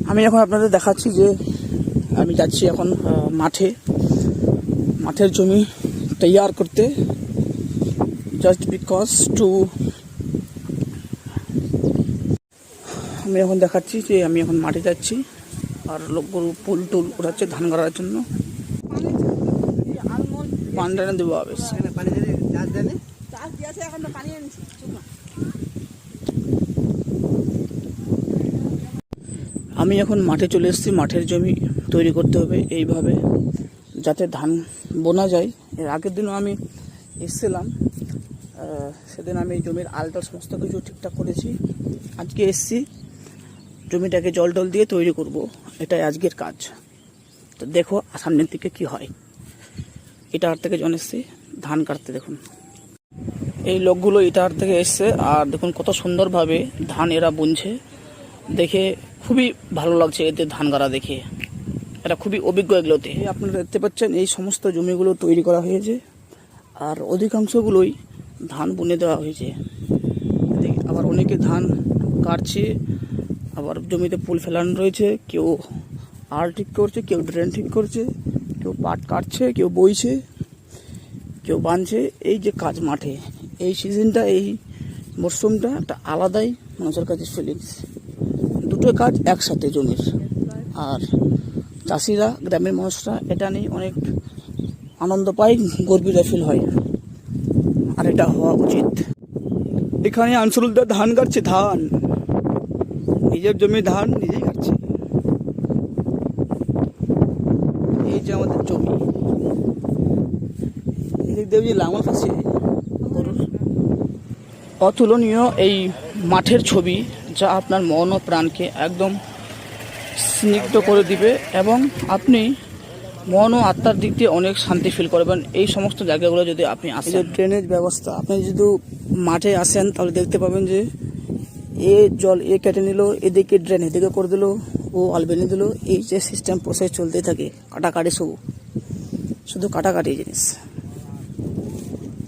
আমি এখন আপনাদের দেখাচ্ছি যে আমি যাচ্ছি এখন মাঠের জমি তৈয়ার করতে, জাস্ট বিকজ টু। আমি এখন দেখাচ্ছি যে আমি এখন মাঠে যাচ্ছি, আর লোকগুলো পুল টুল ওঠাচ্ছে ধান গাড়ার জন্য। পানি টানে দেবো আবেশ। আমি এখন মাঠে চলে এসেছি। মাঠের জমি তৈরি করতে হবে এইভাবে, যাতে ধান বোনা যায়। এর আগের দিনও আমি এসেছিলাম, সেদিন আমি জমির আলটা সমস্ত কিছু ঠিকঠাক করেছি। আজকে এসেছি জমিটাকে জল টল দিয়ে তৈরি করব, এটাই আজকের কাজ। তো দেখো সামনের দিকে কি হয়। ইটাহার থেকে জন এসছে ধান কাটতে। দেখুন এই লোকগুলো ইটাহার থেকে এসছে, আর দেখুন কত সুন্দরভাবে ধান এরা বুনছে। দেখে খুবই ভালো লাগছে এতে ধান গাড়া দেখে। এটা খুবই অভিজ্ঞ এগুলোতে। আপনারা দেখতে পাচ্ছেন এই সমস্ত জমিগুলো তৈরি করা হয়েছে, আর অধিকাংশগুলোই ধান বুনে দেওয়া হয়েছে। আবার অনেকে ধান কাটছে, আবার জমিতে ফুল ফেলানো রয়েছে। কেউ আল ঠিক করছে, কেউ ড্রেন ঠিক করছে, কেউ পাট কাটছে, কেউ বইছে, কেউ বাঁধছে। এই যে কাজ মাঠে, এই সিজনটা, এই মরশুমটা একটা আলাদাই মানুষের কাছে ফিলিংস। দুটো কাজ একসাথে জমির, আর চাষিরা, গ্রামের মানুষরা এটা নিয়ে অনেক আনন্দ পায়, গর্বিত ফিল হয়, আর এটা হওয়া উচিত। এখানে আনসারুলদার ধান কাটছে, ধান নিজের জমি ধান নিজেই কাটছে। এই যে আমাদের জমি, এদিক দিয়ে যে লাঙল আছে, অতুলনীয় এই মাঠের ছবি, যা আপনার মন ও প্রাণকে একদম স্নিগ্ধ করে দিবে, এবং আপনি মন ও আত্মার দিক দিয়ে অনেক শান্তি ফিল করবেন এই সমস্ত জায়গাগুলো যদি আপনি আসেন। ড্রেনেজ ব্যবস্থা, আপনি যদি মাঠে আসেন তাহলে দেখতে পাবেন যে জল কেটে নিল, এদিকে ড্রেন এদিকে করে দিল, ও আলবেনি দিল। এই যে সিস্টেম প্রসেস চলতে থাকে, কাটাকাটি শুধু কাটাকাটি জিনিস।